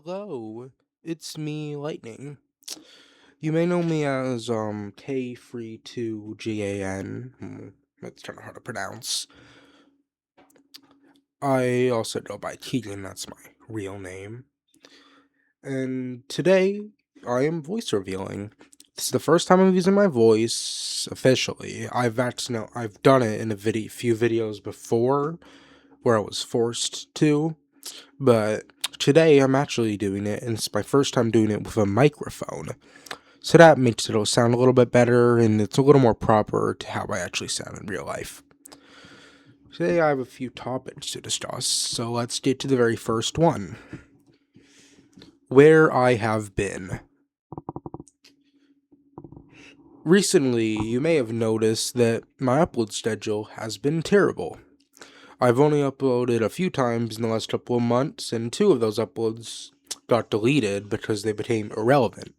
Hello, it's me, Lightning. You may know me as K32GAN. That's kind of hard to pronounce. I also go by Keegan, that's my real name. And today, I am voice revealing. This is the first time I'm using my voice officially. I've done it in few videos before where I was forced to, but today I'm actually doing it, and it's my first time doing it with a microphone. So that makes it sound a little bit better, and it's a little more proper to how I actually sound in real life. Today I have a few topics to discuss, so let's get to the very first one. Where I have been. Recently, you may have noticed that my upload schedule has been terrible. I've only uploaded a few times in the last couple of months, and 2 of those uploads got deleted because they became irrelevant.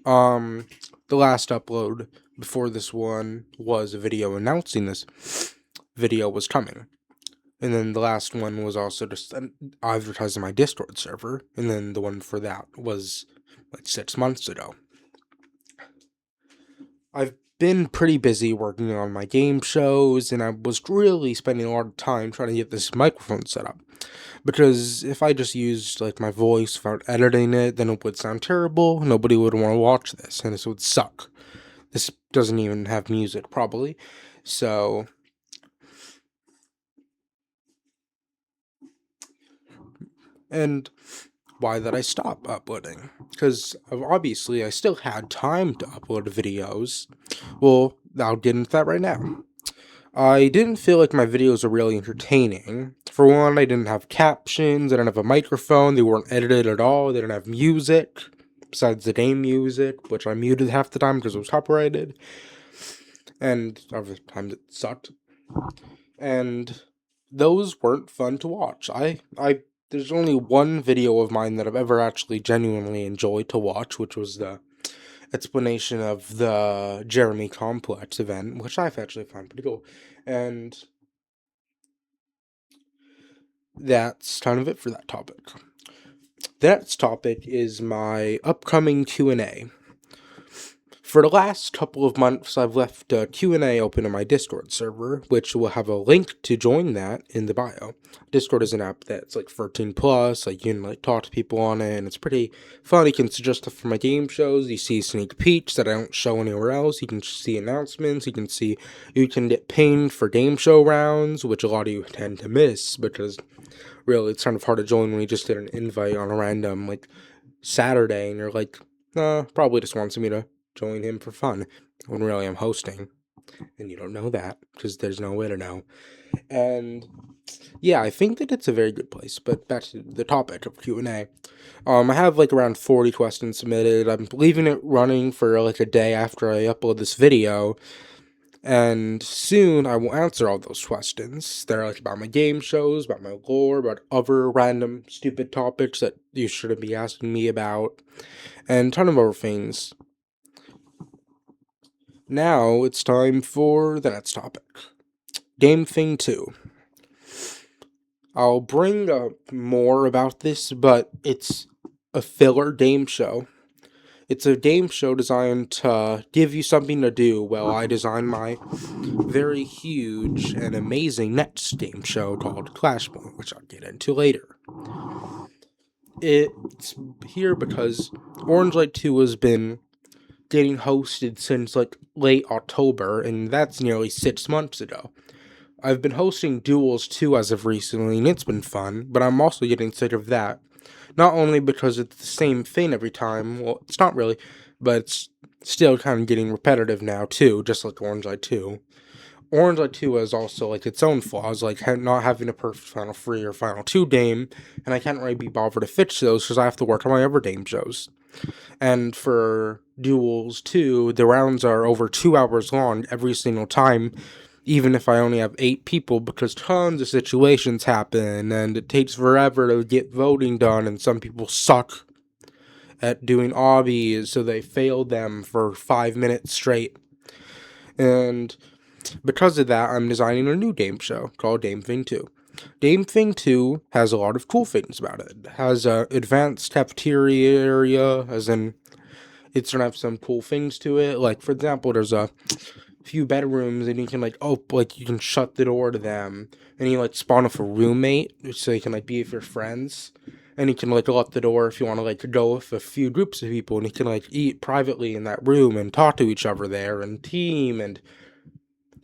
The last upload before this one was a video announcing this video was coming. And then the last one was also just advertising my Discord server. And then the one for that was like 6 months ago. I've been pretty busy working on my game shows, and I was really spending a lot of time trying to get this microphone set up. Because if I just used like my voice without editing it, then it would sound terrible. Nobody would want to watch this, and this would suck. This doesn't even have music, probably. So, and why did I stop uploading? Because obviously I still had time to upload videos. Well, I'll get into that right now. I didn't feel like my videos were really entertaining. For one, I didn't have captions, I didn't have a microphone, they weren't edited at all, they didn't have music, besides the game music, which I muted half the time because it was copyrighted, and other times it sucked. And those weren't fun to watch. There's only one video of mine that I've ever actually genuinely enjoyed to watch, which was the explanation of the Jeremy Complex event, which I've actually found pretty cool. And that's kind of it for that topic. The next topic is my upcoming Q&A. For the last couple of months, I've left a Q&A open on my Discord server, which will have a link to join that in the bio. Discord is an app that's like 13 plus, like you can like talk to people on it, and it's pretty fun. You can suggest stuff for my game shows. You see sneak peeks that I don't show anywhere else. You can see announcements. You can get pinged for game show rounds, which a lot of you tend to miss because really it's kind of hard to join when you just get an invite on a random like Saturday, and you're like, probably just wants me to join him for fun, when really I'm hosting, and you don't know that, because there's no way to know. And yeah, I think that it's a very good place, but back to the topic of Q&A. I have like around 40 questions submitted. I'm leaving it running for like a day after I upload this video, and soon I will answer all those questions. They're like about my game shows, about my lore, about other random stupid topics that you shouldn't be asking me about, and a ton of other things. Now it's time for the next topic. Game Thing 2. I'll bring up more about this, but it's a filler game show. It's a game show designed to give you something to do while I design my very huge and amazing next game show called Clashpoint, which I'll get into later. It's here because Orange Light 2 has been getting hosted since like late October, and that's nearly 6 months ago. I've been hosting Duels 2 as of recently, and it's been fun, but I'm also getting sick of that. Not only because it's the same thing every time, well, it's not really, but it's still kind of getting repetitive now too, just like Orange Light 2. Orange Light 2 has also like its own flaws, like not having a perfect Final 3 or Final 2 game, and I can't really be bothered to fix those because I have to work on my other game shows. And for Duels 2, the rounds are over 2 hours long every single time, even if I only have 8 people, because tons of situations happen, and it takes forever to get voting done, and some people suck at doing obbies, so they fail them for 5 minutes straight. And because of that, I'm designing a new game show called Game Thing 2. Game Thing 2 has a lot of cool things about it. It has a advanced cafeteria area, as in it's gonna have some cool things to it. Like, for example, there's a few bedrooms and you can you can shut the door to them, and you spawn off a roommate so you can be with your friends, and you can lock the door if you want to go with a few groups of people, and you can eat privately in that room and talk to each other there and team, and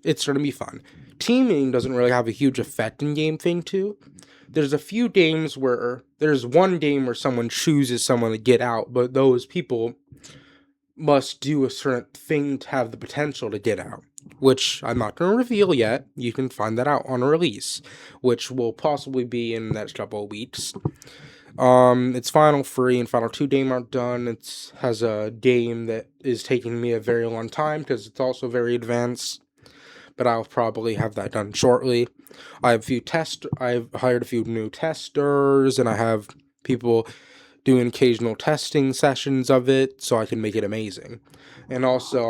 it's gonna be fun. Teaming doesn't really have a huge effect in Game Thing 2. There's a few games where there's one game where someone chooses someone to get out, but those people must do a certain thing to have the potential to get out, which I'm not going to reveal yet. You can find that out on a release, which will possibly be in the next couple of weeks. It's Final 3 and Final 2 game aren't done. It has a game that is taking me a very long time because it's also very advanced, but I'll probably have that done shortly. I've hired a few new testers, and I have people doing occasional testing sessions of it so I can make it amazing. And also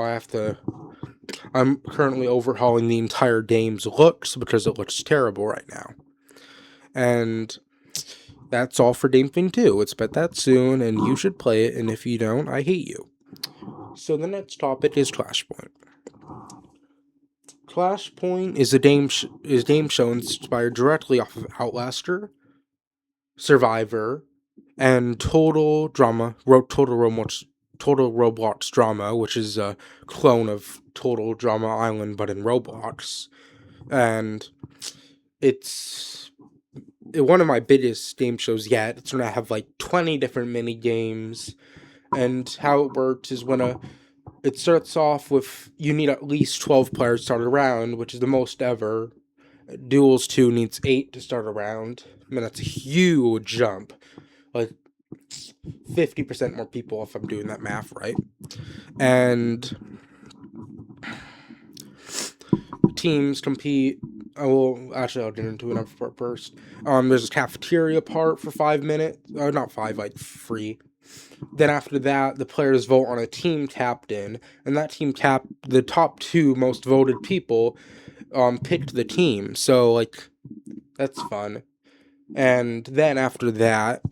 I'm currently overhauling the entire game's looks because it looks terrible right now. And that's all for Game Thing 2. It's that soon, and you should play it, and if you don't, I hate you. So the next topic is Flashpoint. Flashpoint is a game show inspired directly off of Outlaster, Survivor, and Total Roblox Drama, which is a clone of Total Drama Island, but in Roblox. And it's one of my biggest game shows yet. It's gonna have 20 different mini games, and how it works is it starts off with you need at least 12 players to start a round, which is the most ever. Duels 2 needs 8 to start a round. I mean, that's a huge jump. 50% more people if I'm doing that math right. And teams compete. I'll get into another part first. There's a cafeteria part for 5 minutes. Not 5, 3. Then after that, the players vote on a team captain, and that the top 2 most voted people, picked the team. So, that's fun. And then after that,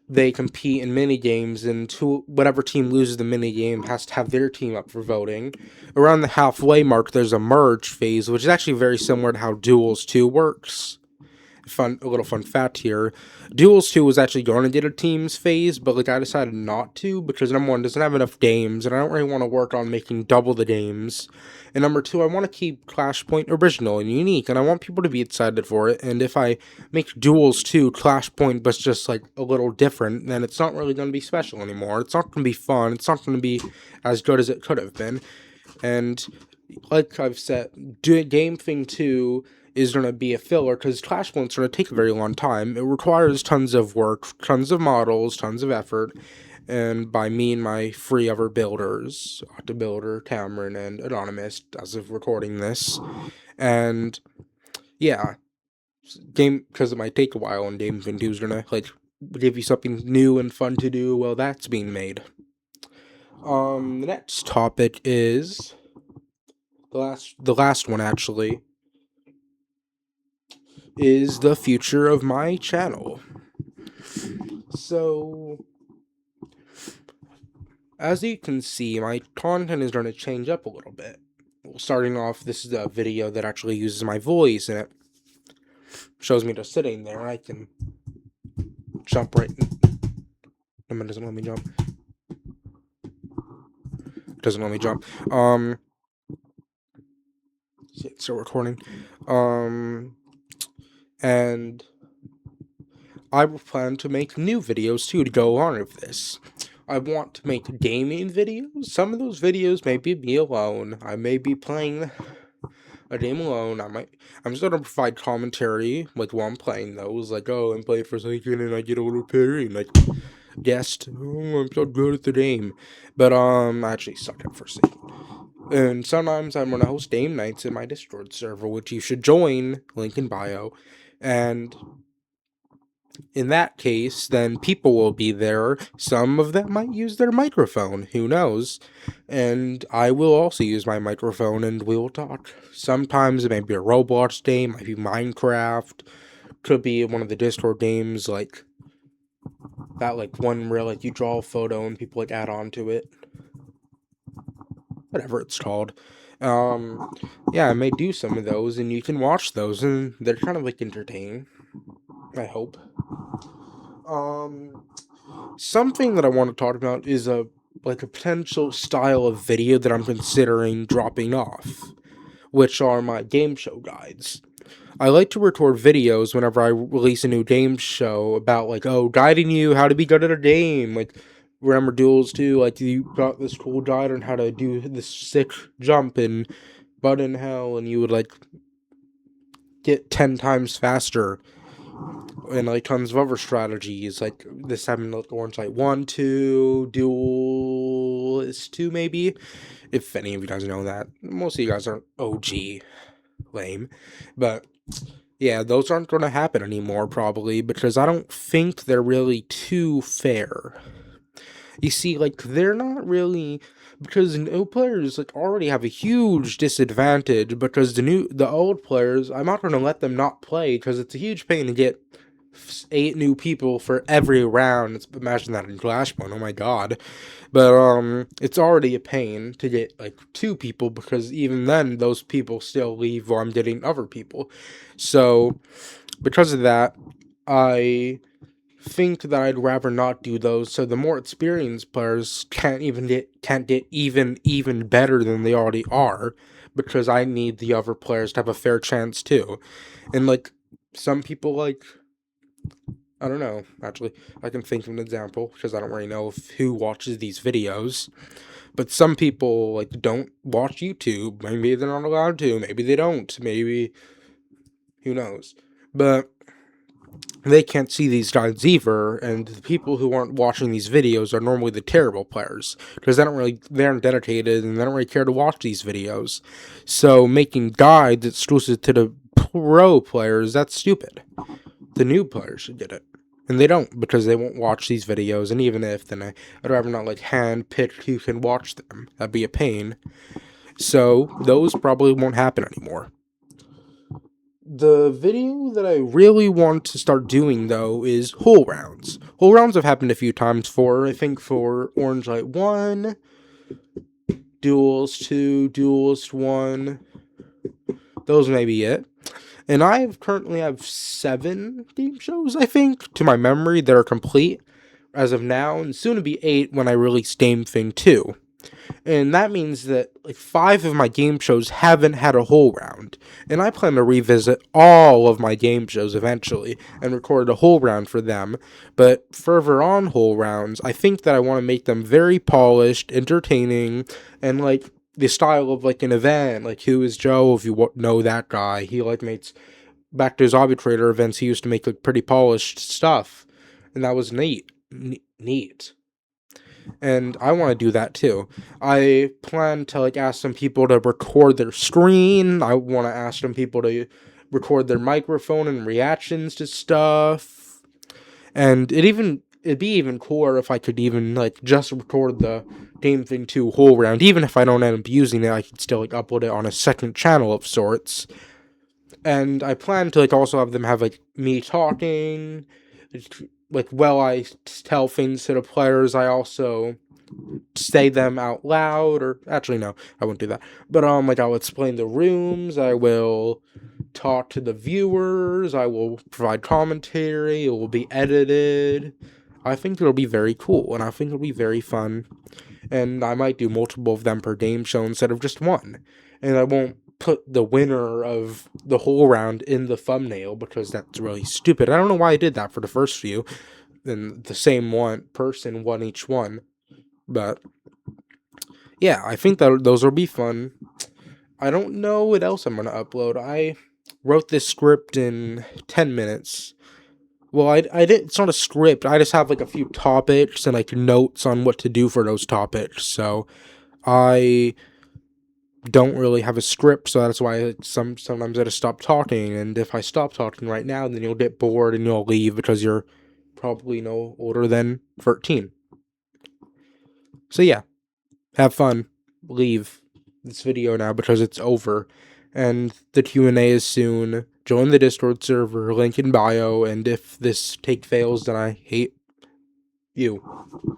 they compete in mini games, and whatever team loses the mini game has to have their team up for voting. Around the halfway mark, there's a merge phase, which is actually very similar to how Duels 2 works. A little fun fact here. Duels 2 was actually going to get a teams phase, but I decided not to because number 1, doesn't have enough games, and I don't really want to work on making double the games. And number 2, I want to keep Flashpoint original and unique, and I want people to be excited for it. And if I make Duels 2 Flashpoint but just a little different, then it's not really going to be special anymore. It's not going to be fun. It's not going to be as good as it could have been. And like I've said, Game Thing 2 is going to be a filler because Flashpoint's going to take a very long time. It requires tons of work, tons of models, tons of effort, and by me and my 3 other builders, Octobuilder, Cameron, and Anonymous, as of recording this. And yeah, because it might take a while, and Game Thing 2 is going to give you something new and fun to do while that's being made. The next topic is the last one actually, is the future of my channel. So, as you can see, my content is going to change up a little bit. Starting off, this is a video that actually uses my voice, and it shows me just sitting there. I can jump right in. It doesn't let me jump. Doesn't let me jump. It's still recording. And I will plan to make new videos too to go along with this. I want to make gaming videos. Some of those videos may be me alone. I may be playing a game alone. I'm just gonna provide commentary while I'm playing those. I'm playing for a second and I get a little pairing. Guest, I'm so good at the game. But I actually suck at first second. And sometimes I'm gonna host game nights in my Discord server, which you should join. Link in bio. And in that case, then people will be there. Some of them might use their microphone, who knows? And I will also use my microphone and we will talk. Sometimes it may be a Roblox game, might be Minecraft, could be one of the Discord games like that, like one where like you draw a photo and people like add on to it. Whatever it's called. Yeah, I may do some of those and you can watch those and they're kind of like entertaining. I hope. Something that I want to talk about is a potential style of video that I'm considering dropping off, which are my game show guides. I like to record videos whenever I release a new game show about like, oh, guiding you how to be good at a game. Like, remember Duels 2? Like, you got this cool guide on how to do this sick jump in Button Hell, and you would like get 10 times faster. And like tons of other strategies, like this having like orange light 1, 2, Duelist 2 maybe. If any of you guys know that. Most of you guys aren't OG lame. But yeah, those aren't gonna happen anymore probably because I don't think they're really too fair. You see, like they're not really, because new players like already have a huge disadvantage because the old players, I'm not gonna let them not play because it's a huge pain to get 8 new people for every round. Imagine that in Flashpoint, oh my god. But it's already a pain to get like 2 people because even then those people still leave while I'm getting other people. So because of that, I think that I'd rather not do those, so the more experienced players can't get even better than they already are, because I need the other players to have a fair chance too. And like some people, like, I don't know, actually I can think of an example because I don't really know who watches these videos, but some people like don't watch YouTube. Maybe they're not allowed to, maybe they don't, maybe, who knows, but they can't see these guides either, and the people who aren't watching these videos are normally the terrible players, because they aren't dedicated, and they don't really care to watch these videos. So making guides exclusive to the pro players, that's stupid. The new players should get it. And they don't, because they won't watch these videos, and even if, then I'd rather not, like, hand-pick who can watch them. That'd be a pain. So, those probably won't happen anymore. The video that I really want to start doing, though, is whole rounds. Whole rounds have happened a few times for, I think, for Orange Light 1, Duels 2, Duelist 1. Those may be it. And I currently have 7 game shows, I think, to my memory, that are complete as of now, and soon to be 8 when I release Game Thing 2. And that means that like 5 of my game shows haven't had a whole round. And I plan to revisit all of my game shows eventually and record a whole round for them. But further on whole rounds, I think that I want to make them very polished, entertaining, and like the style of like an event. Like Who is Joe, if you know that guy. He like makes, back to his arbitrator events, he used to make like pretty polished stuff. And that was neat. Neat. And I want to do that too. I plan to like ask some people to record their screen. I want to ask some people to record their microphone and reactions to stuff. And it'd be even cooler if I could even like just record the Game Thing 2 whole round. Even if I don't end up using it, I could still like upload it on a second channel of sorts. And I plan to like also have them have like me talking, like while I tell things to the players, I also say them out loud, or actually no, I won't do that. But like I'll explain the rooms, I will talk to the viewers, I will provide commentary, it will be edited. I think it'll be very cool, and I think it'll be very fun. And I might do multiple of them per game show instead of just one. And I won't put the winner of the whole round in the thumbnail because that's really stupid. I don't know why I did that for the first few. And the same person won each one. But yeah, I think that those will be fun. I don't know what else I'm going to upload. I wrote this script in 10 minutes. Well, I didn't, it's not a script. I just have like a few topics and like notes on what to do for those topics. So I don't really have a script, so that's why sometimes I just stop talking. And if I stop talking right now, then you'll get bored and you'll leave because you're probably no older than 13. So yeah, have fun. Leave this video now because it's over, and the Q&A is soon. Join the Discord server, link in bio, and if this take fails, then I hate you.